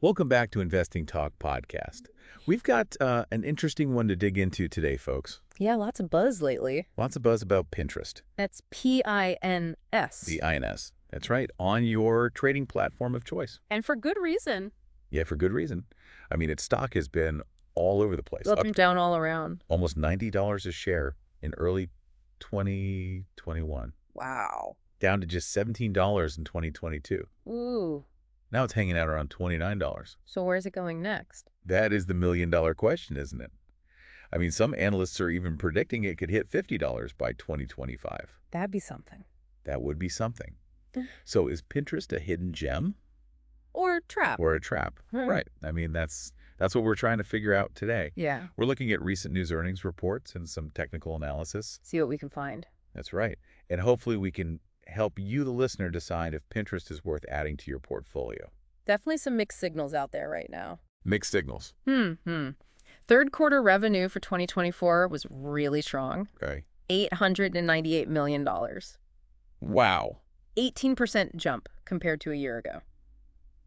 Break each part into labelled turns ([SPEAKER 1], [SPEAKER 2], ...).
[SPEAKER 1] Welcome back to Investing Talk Podcast. We've got an interesting one to dig into today, folks.
[SPEAKER 2] Yeah, lots of buzz lately.
[SPEAKER 1] Lots of buzz about Pinterest.
[SPEAKER 2] That's P-I-N-S.
[SPEAKER 1] The INS. That's right, on your trading platform of choice.
[SPEAKER 2] And for good reason.
[SPEAKER 1] Yeah, for good reason. I mean, its stock has been all over the place.
[SPEAKER 2] Up and down all around.
[SPEAKER 1] Almost $90 a share in early 2021.
[SPEAKER 2] Wow.
[SPEAKER 1] Down to just $17 in 2022.
[SPEAKER 2] Ooh.
[SPEAKER 1] Now it's hanging out around $29.
[SPEAKER 2] So where's it going next?
[SPEAKER 1] That is the million-dollar question, isn't it? I mean, some analysts are even predicting it could hit $50 by 2025.
[SPEAKER 2] That'd be something.
[SPEAKER 1] That would be something. So is Pinterest a hidden gem?
[SPEAKER 2] Or trap.
[SPEAKER 1] Or a trap? Right. I mean, that's what we're trying to figure out today.
[SPEAKER 2] Yeah.
[SPEAKER 1] We're looking at recent news earnings reports and some technical analysis.
[SPEAKER 2] See what we can find.
[SPEAKER 1] That's right. And hopefully we can help you, the listener, decide if Pinterest is worth adding to your portfolio.
[SPEAKER 2] Definitely some mixed signals out there right now.
[SPEAKER 1] Mixed signals.
[SPEAKER 2] Third quarter revenue for 2024 was really strong.
[SPEAKER 1] Okay.
[SPEAKER 2] $898 million.
[SPEAKER 1] Wow.
[SPEAKER 2] 18% jump compared to a year ago.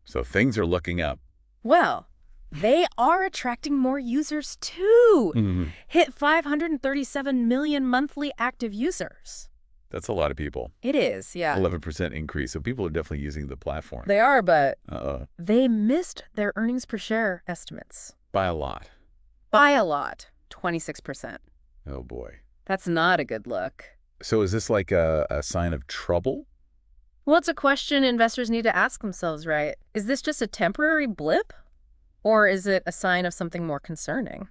[SPEAKER 1] So things are looking up.
[SPEAKER 2] Well, they are attracting more users too. Hit 537 million monthly active users.
[SPEAKER 1] That's a lot of people.
[SPEAKER 2] It is, yeah.
[SPEAKER 1] 11% increase. So people are definitely using the platform.
[SPEAKER 2] They are, but
[SPEAKER 1] Uh-oh.
[SPEAKER 2] they missed their earnings per share estimates.
[SPEAKER 1] By a lot.
[SPEAKER 2] By a lot. 26%.
[SPEAKER 1] Oh, boy.
[SPEAKER 2] That's not a good look.
[SPEAKER 1] So is this like a sign of trouble?
[SPEAKER 2] Well, it's a question investors need to ask themselves, right? Is this just a temporary blip? Or is it a sign of something more concerning?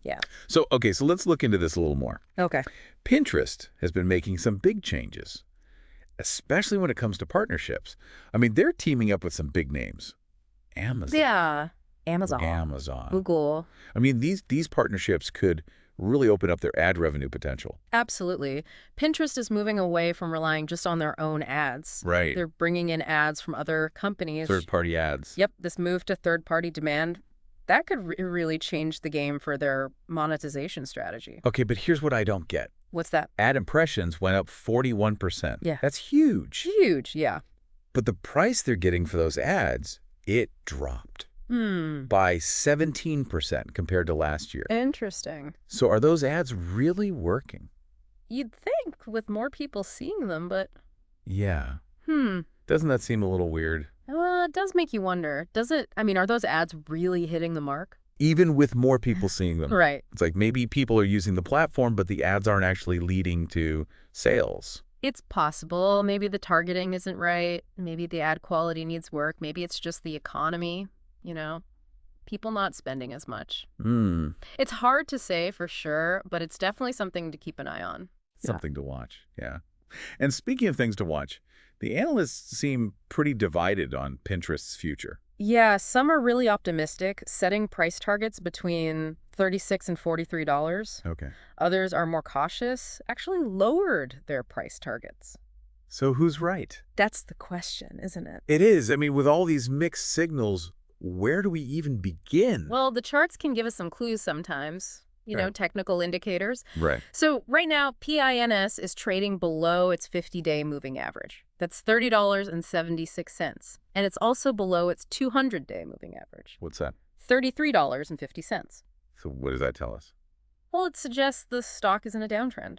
[SPEAKER 2] Yeah.
[SPEAKER 1] So let's look into this a little more.
[SPEAKER 2] Okay.
[SPEAKER 1] Pinterest has been making some big changes, especially when it comes to partnerships. I mean, they're teaming up with some big names. Amazon.
[SPEAKER 2] Yeah. Amazon. Google.
[SPEAKER 1] I mean, these partnerships could really open up their ad revenue potential.
[SPEAKER 2] Absolutely. Pinterest is moving away from relying just on their own ads.
[SPEAKER 1] Right.
[SPEAKER 2] They're bringing in ads from other companies.
[SPEAKER 1] Third-party ads.
[SPEAKER 2] Yep. This move to third-party demand, that could really change the game for their monetization strategy.
[SPEAKER 1] Okay, but here's what I don't get.
[SPEAKER 2] What's that?
[SPEAKER 1] Ad impressions went up 41%.
[SPEAKER 2] Yeah.
[SPEAKER 1] That's huge.
[SPEAKER 2] Huge, yeah.
[SPEAKER 1] But the price they're getting for those ads, it dropped by 17% compared to last year.
[SPEAKER 2] Interesting.
[SPEAKER 1] So are those ads really working?
[SPEAKER 2] You'd think with more people seeing them, but...
[SPEAKER 1] Yeah. Doesn't that seem a little weird?
[SPEAKER 2] Well, it does make you wonder. Does it? I mean, are those ads really hitting the mark?
[SPEAKER 1] Even with more people seeing them.
[SPEAKER 2] Right.
[SPEAKER 1] It's like maybe people are using the platform, but the ads aren't actually leading to sales.
[SPEAKER 2] It's possible. Maybe the targeting isn't right. Maybe the ad quality needs work. Maybe it's just the economy, people not spending as much. It's hard to say for sure, but it's definitely something to keep an eye on.
[SPEAKER 1] Something to watch, yeah. And speaking of things to watch, the analysts seem pretty divided on Pinterest's future.
[SPEAKER 2] Yeah, some are really optimistic, setting price targets between $36 and $43.
[SPEAKER 1] Okay.
[SPEAKER 2] Others are more cautious, actually lowered their price targets.
[SPEAKER 1] So who's right?
[SPEAKER 2] That's the question, isn't it?
[SPEAKER 1] It is. I mean, with all these mixed signals, where do we even begin?
[SPEAKER 2] Well, the charts can give us some clues sometimes, technical indicators.
[SPEAKER 1] Right.
[SPEAKER 2] So right now, PINS is trading below its 50-day moving average. That's $30.76. And it's also below its 200-day moving average.
[SPEAKER 1] What's that?
[SPEAKER 2] $33.50.
[SPEAKER 1] So what does that tell us?
[SPEAKER 2] Well, it suggests the stock is in a downtrend,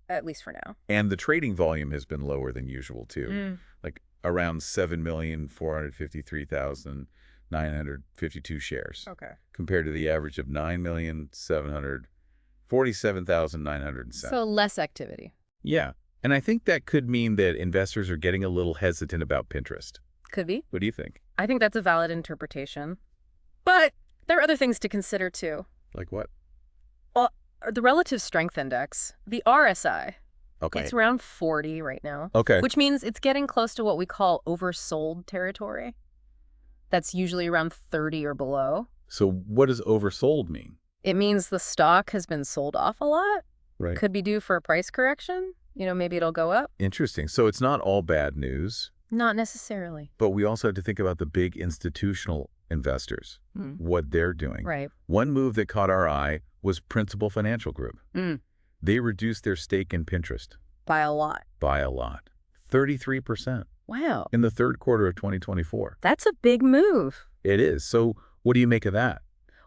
[SPEAKER 2] at least for now.
[SPEAKER 1] And the trading volume has been lower than usual, too. Like around 7,453,952 shares.
[SPEAKER 2] Okay.
[SPEAKER 1] Compared to the average of 9,747,907.
[SPEAKER 2] So less activity.
[SPEAKER 1] Yeah. And I think that could mean that investors are getting a little hesitant about Pinterest.
[SPEAKER 2] Could be.
[SPEAKER 1] What do you think?
[SPEAKER 2] I think that's a valid interpretation. But there are other things to consider, too.
[SPEAKER 1] Like what?
[SPEAKER 2] Well, the relative strength index, the RSI.
[SPEAKER 1] Okay.
[SPEAKER 2] It's around 40 right now.
[SPEAKER 1] Okay.
[SPEAKER 2] Which means it's getting close to what we call oversold territory. That's usually around 30 or below.
[SPEAKER 1] So what does oversold mean?
[SPEAKER 2] It means the stock has been sold off a lot.
[SPEAKER 1] Right.
[SPEAKER 2] Could be due for a price correction. Maybe it'll go up.
[SPEAKER 1] Interesting. So it's not all bad news.
[SPEAKER 2] Not necessarily.
[SPEAKER 1] But we also have to think about the big institutional investors, what they're doing.
[SPEAKER 2] Right.
[SPEAKER 1] One move that caught our eye was Principal Financial Group. They reduced their stake in Pinterest.
[SPEAKER 2] By a lot.
[SPEAKER 1] By a lot. 33%.
[SPEAKER 2] Wow.
[SPEAKER 1] In the third quarter of 2024.
[SPEAKER 2] That's a big move.
[SPEAKER 1] It is. So what do you make of that?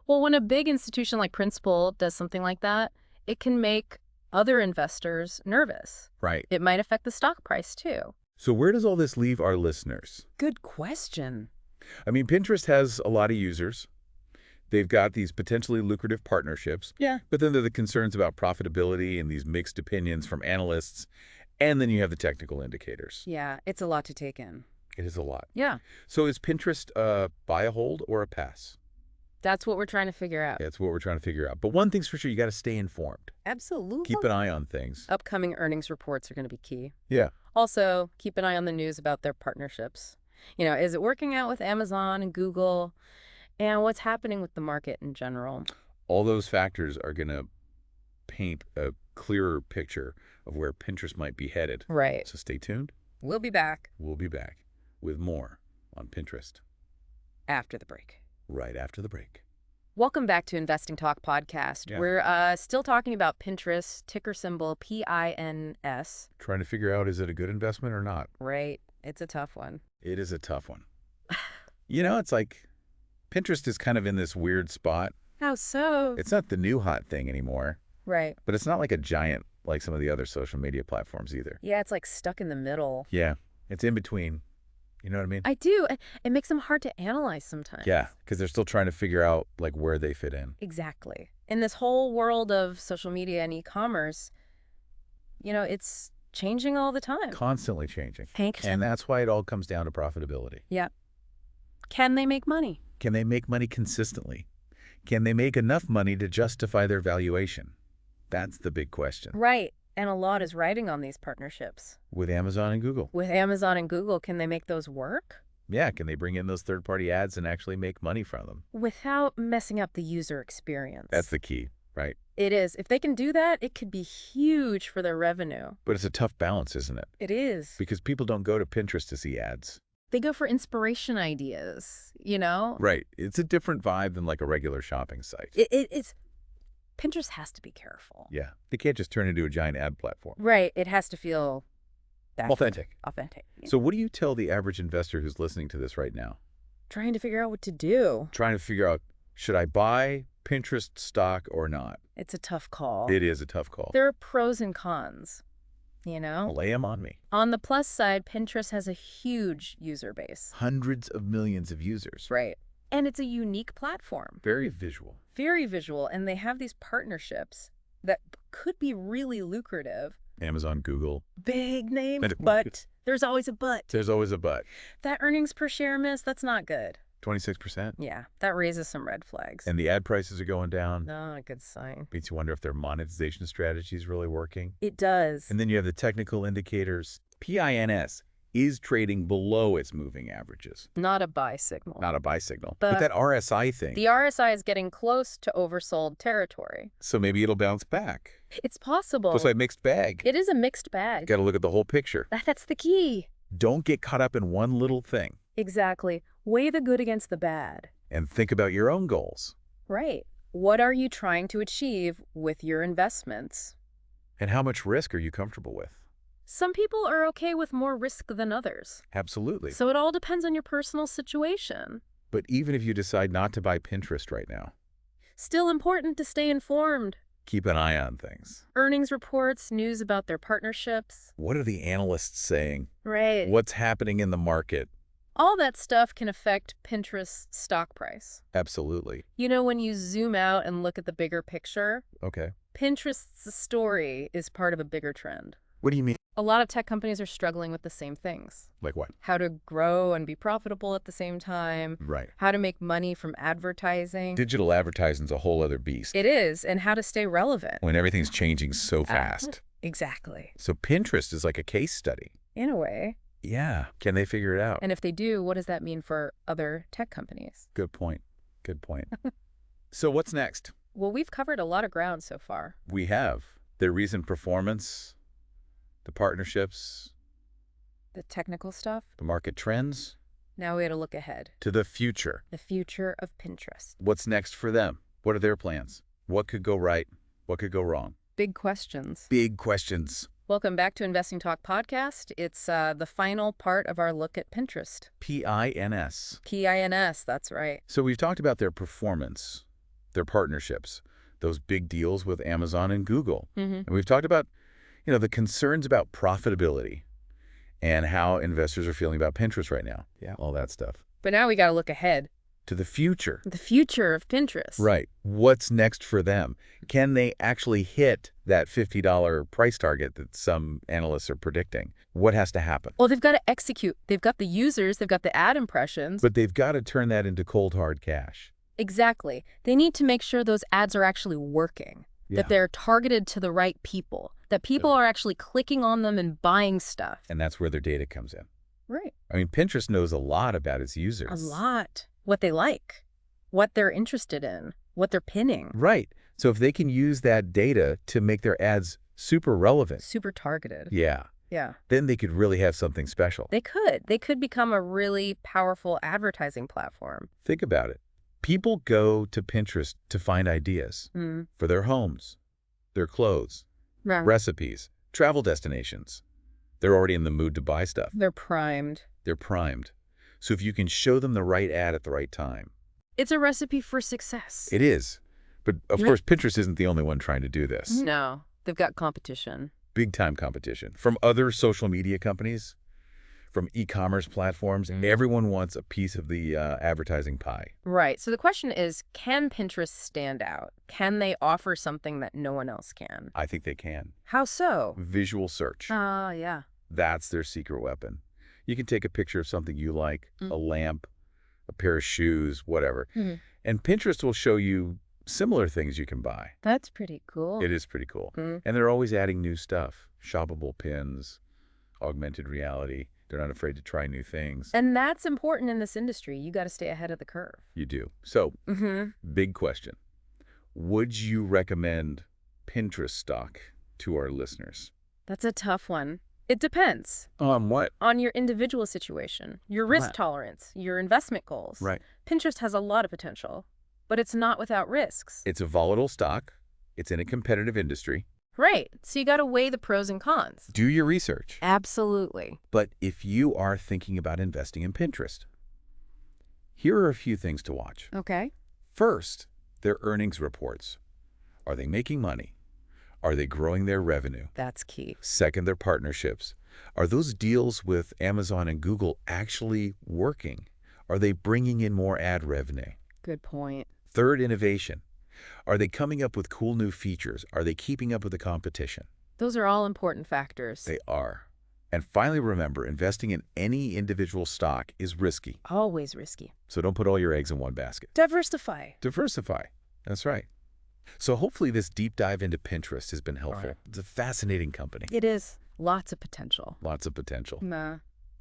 [SPEAKER 2] Well, when a big institution like Principal does something like that, it can make other investors nervous.
[SPEAKER 1] Right.
[SPEAKER 2] It might affect the stock price, too.
[SPEAKER 1] So where does all this leave our listeners?
[SPEAKER 2] Good question.
[SPEAKER 1] I mean, Pinterest has a lot of users. They've got these potentially lucrative partnerships.
[SPEAKER 2] Yeah.
[SPEAKER 1] But then there are the concerns about profitability and these mixed opinions from analysts. And then you have the technical indicators.
[SPEAKER 2] Yeah, it's a lot to take in.
[SPEAKER 1] It is a lot.
[SPEAKER 2] Yeah.
[SPEAKER 1] So is Pinterest a buy, a hold, or a pass?
[SPEAKER 2] That's what we're trying to figure out.
[SPEAKER 1] That's what we're trying to figure out. But one thing's for sure, you got to stay informed.
[SPEAKER 2] Absolutely.
[SPEAKER 1] Keep an eye on things.
[SPEAKER 2] Upcoming earnings reports are going to be key.
[SPEAKER 1] Yeah.
[SPEAKER 2] Also, keep an eye on the news about their partnerships. Is it working out with Amazon and Google? And what's happening with the market in general?
[SPEAKER 1] All those factors are going to paint a clearer picture of where Pinterest might be headed.
[SPEAKER 2] Right.
[SPEAKER 1] So stay tuned.
[SPEAKER 2] We'll be back
[SPEAKER 1] We'll be back with more on Pinterest
[SPEAKER 2] after the break.
[SPEAKER 1] right after the break.
[SPEAKER 2] Welcome back to Investing Talk Podcast.
[SPEAKER 1] Yeah.
[SPEAKER 2] We're still talking about Pinterest, ticker symbol PINS.
[SPEAKER 1] Trying to figure out, is it a good investment or not?
[SPEAKER 2] Right. It's a tough one.
[SPEAKER 1] It is a tough one. It's like Pinterest is kind of in this weird spot.
[SPEAKER 2] How so?
[SPEAKER 1] It's not the new hot thing anymore,
[SPEAKER 2] Right.
[SPEAKER 1] but it's not like a giant like some of the other social media platforms either.
[SPEAKER 2] Yeah, it's like stuck in the middle.
[SPEAKER 1] Yeah, it's in between. You know what I mean?
[SPEAKER 2] I do. It makes them hard to analyze sometimes.
[SPEAKER 1] Yeah, because they're still trying to figure out like where they fit in.
[SPEAKER 2] Exactly. In this whole world of social media and e-commerce, it's changing all the time.
[SPEAKER 1] Constantly changing.
[SPEAKER 2] Hank.
[SPEAKER 1] And that's why it all comes down to profitability.
[SPEAKER 2] Yeah. Can they make money?
[SPEAKER 1] Can they make money consistently? Can they make enough money to justify their valuation? That's the big question.
[SPEAKER 2] Right. And a lot is riding on these partnerships.
[SPEAKER 1] With Amazon and Google.
[SPEAKER 2] With Amazon and Google, can they make those work?
[SPEAKER 1] Yeah, can they bring in those third-party ads and actually make money from them?
[SPEAKER 2] Without messing up the user experience.
[SPEAKER 1] That's the key, right?
[SPEAKER 2] It is. If they can do that, it could be huge for their revenue.
[SPEAKER 1] But it's a tough balance, isn't it?
[SPEAKER 2] It is.
[SPEAKER 1] Because people don't go to Pinterest to see ads.
[SPEAKER 2] They go for inspiration ideas,
[SPEAKER 1] Right. It's a different vibe than like a regular shopping site.
[SPEAKER 2] It's Pinterest has to be careful.
[SPEAKER 1] Yeah. They can't just turn into a giant ad platform.
[SPEAKER 2] Right. It has to feel
[SPEAKER 1] Authentic.
[SPEAKER 2] Authentic. Yeah.
[SPEAKER 1] So what do you tell the average investor who's listening to this right now?
[SPEAKER 2] Trying to figure out what to do.
[SPEAKER 1] Trying to figure out, should I buy Pinterest stock or not?
[SPEAKER 2] It's a tough call.
[SPEAKER 1] It is a tough call.
[SPEAKER 2] There are pros and cons,
[SPEAKER 1] Lay them on me.
[SPEAKER 2] On the plus side, Pinterest has a huge user base.
[SPEAKER 1] Hundreds of millions of users.
[SPEAKER 2] Right. And it's a unique platform.
[SPEAKER 1] Very visual.
[SPEAKER 2] Very visual. And they have these partnerships that could be really lucrative.
[SPEAKER 1] Amazon, Google.
[SPEAKER 2] Big names, but there's always a but.
[SPEAKER 1] There's always a but.
[SPEAKER 2] That earnings per share miss, that's not good.
[SPEAKER 1] 26%.
[SPEAKER 2] Yeah, that raises some red flags.
[SPEAKER 1] And the ad prices are going down.
[SPEAKER 2] Not a good sign.
[SPEAKER 1] Makes you wonder if their monetization strategy is really working.
[SPEAKER 2] It does.
[SPEAKER 1] And then you have the technical indicators. PINS is trading below its moving averages.
[SPEAKER 2] Not a buy signal.
[SPEAKER 1] Not a buy signal. But that RSI thing.
[SPEAKER 2] The RSI is getting close to oversold territory.
[SPEAKER 1] So maybe it'll bounce back.
[SPEAKER 2] It's possible.
[SPEAKER 1] Looks like a mixed bag.
[SPEAKER 2] It is a mixed bag.
[SPEAKER 1] Got to look at the whole picture.
[SPEAKER 2] That's the key.
[SPEAKER 1] Don't get caught up in one little thing.
[SPEAKER 2] Exactly. Weigh the good against the bad.
[SPEAKER 1] And think about your own goals.
[SPEAKER 2] Right. What are you trying to achieve with your investments?
[SPEAKER 1] And how much risk are you comfortable with?
[SPEAKER 2] Some people are okay with more risk than others.
[SPEAKER 1] Absolutely.
[SPEAKER 2] So it all depends on your personal situation.
[SPEAKER 1] But even if you decide not to buy Pinterest right now,
[SPEAKER 2] still important to stay informed.
[SPEAKER 1] Keep an eye on things.
[SPEAKER 2] Earnings reports, news about their partnerships.
[SPEAKER 1] What are the analysts saying?
[SPEAKER 2] Right.
[SPEAKER 1] What's happening in the market?
[SPEAKER 2] All that stuff can affect Pinterest's stock price.
[SPEAKER 1] Absolutely.
[SPEAKER 2] When you zoom out and look at the bigger picture,
[SPEAKER 1] Okay.
[SPEAKER 2] Pinterest's story is part of a bigger trend.
[SPEAKER 1] What do you mean?
[SPEAKER 2] A lot of tech companies are struggling with the same things.
[SPEAKER 1] Like what?
[SPEAKER 2] How to grow and be profitable at the same time.
[SPEAKER 1] Right.
[SPEAKER 2] How to make money from advertising.
[SPEAKER 1] Digital advertising's a whole other beast.
[SPEAKER 2] It is, and how to stay relevant.
[SPEAKER 1] When everything's changing so fast.
[SPEAKER 2] Exactly.
[SPEAKER 1] So Pinterest is like a case study.
[SPEAKER 2] In a way.
[SPEAKER 1] Yeah. Can they figure it out?
[SPEAKER 2] And if they do, what does that mean for other tech companies?
[SPEAKER 1] Good point. Good point. So what's next?
[SPEAKER 2] Well, we've covered a lot of ground so far.
[SPEAKER 1] We have their recent performance, the partnerships,
[SPEAKER 2] the technical stuff,
[SPEAKER 1] the market trends.
[SPEAKER 2] Now we got to look ahead.
[SPEAKER 1] To the future.
[SPEAKER 2] The future of Pinterest.
[SPEAKER 1] What's next for them? What are their plans? What could go right? What could go wrong?
[SPEAKER 2] Big questions.
[SPEAKER 1] Big questions.
[SPEAKER 2] Welcome back to Investing Talk Podcast. It's the final part of our look at Pinterest.
[SPEAKER 1] PINS.
[SPEAKER 2] PINS, that's right.
[SPEAKER 1] So we've talked about their performance, their partnerships, those big deals with Amazon and Google. And we've talked about, the concerns about profitability and how investors are feeling about Pinterest right now. Yeah, all that stuff.
[SPEAKER 2] But now we got to look ahead.
[SPEAKER 1] To the future.
[SPEAKER 2] The future of Pinterest.
[SPEAKER 1] Right. What's next for them? Can they actually hit that $50 price target that some analysts are predicting? What has to happen?
[SPEAKER 2] Well, they've got to execute. They've got the users, they've got the ad impressions.
[SPEAKER 1] But they've got to turn that into cold, hard cash.
[SPEAKER 2] Exactly. They need to make sure those ads are actually working, that they're targeted to the right people, that people are actually clicking on them and buying stuff.
[SPEAKER 1] And that's where their data comes in.
[SPEAKER 2] Right.
[SPEAKER 1] I mean, Pinterest knows a lot about its users.
[SPEAKER 2] A lot. What they like, what they're interested in, what they're pinning.
[SPEAKER 1] Right. So if they can use that data to make their ads super relevant.
[SPEAKER 2] Super targeted.
[SPEAKER 1] Yeah.
[SPEAKER 2] Yeah.
[SPEAKER 1] Then they could really have something special.
[SPEAKER 2] They could. They could become a really powerful advertising platform.
[SPEAKER 1] Think about it. People go to Pinterest to find ideas for their homes, their clothes, recipes, travel destinations. They're already in the mood to buy stuff.
[SPEAKER 2] They're primed.
[SPEAKER 1] They're primed. So if you can show them the right ad at the right time.
[SPEAKER 2] It's a recipe for success.
[SPEAKER 1] It is. But of course, Pinterest isn't the only one trying to do this.
[SPEAKER 2] No. They've got competition.
[SPEAKER 1] Big time competition. From other social media companies, from e-commerce platforms, everyone wants a piece of the advertising pie.
[SPEAKER 2] Right. So the question is, can Pinterest stand out? Can they offer something that no one else can?
[SPEAKER 1] I think they can.
[SPEAKER 2] How so?
[SPEAKER 1] Visual search.
[SPEAKER 2] Yeah.
[SPEAKER 1] That's their secret weapon. You can take a picture of something you like, a lamp, a pair of shoes, whatever. And Pinterest will show you similar things you can buy.
[SPEAKER 2] That's pretty cool.
[SPEAKER 1] It is pretty cool. And they're always adding new stuff. Shoppable pins, augmented reality. They're not afraid to try new things.
[SPEAKER 2] And that's important in this industry. You got to stay ahead of the curve.
[SPEAKER 1] You do. So, big question. Would you recommend Pinterest stock to our listeners?
[SPEAKER 2] That's a tough one. It depends.
[SPEAKER 1] On what?
[SPEAKER 2] On your individual situation, your risk tolerance, your investment goals.
[SPEAKER 1] Right.
[SPEAKER 2] Pinterest has a lot of potential, but it's not without risks.
[SPEAKER 1] It's a volatile stock. It's in a competitive industry.
[SPEAKER 2] Right. So you got to weigh the pros and cons.
[SPEAKER 1] Do your research.
[SPEAKER 2] Absolutely.
[SPEAKER 1] But if you are thinking about investing in Pinterest, here are a few things to watch.
[SPEAKER 2] Okay.
[SPEAKER 1] First, their earnings reports. Are they making money? Are they growing their revenue?
[SPEAKER 2] That's key.
[SPEAKER 1] Second, their partnerships. Are those deals with Amazon and Google actually working? Are they bringing in more ad revenue?
[SPEAKER 2] Good point.
[SPEAKER 1] Third, innovation. Are they coming up with cool new features? Are they keeping up with the competition?
[SPEAKER 2] Those are all important factors.
[SPEAKER 1] They are. And finally, remember, investing in any individual stock is risky.
[SPEAKER 2] Always risky.
[SPEAKER 1] So don't put all your eggs in one basket.
[SPEAKER 2] Diversify.
[SPEAKER 1] Diversify. That's right. So hopefully this deep dive into Pinterest has been helpful.
[SPEAKER 2] Right.
[SPEAKER 1] It's a fascinating company.
[SPEAKER 2] It is. Lots of potential.
[SPEAKER 1] Lots of potential.
[SPEAKER 2] Nah.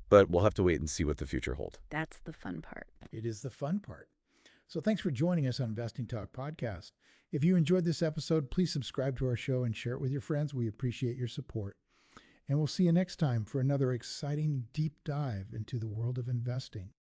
[SPEAKER 1] But we'll have to wait and see what the future holds.
[SPEAKER 2] That's the fun part.
[SPEAKER 3] It is the fun part. So thanks for joining us on Investing Talk Podcast. If you enjoyed this episode, please subscribe to our show and share it with your friends. We appreciate your support. And we'll see you next time for another exciting deep dive into the world of investing.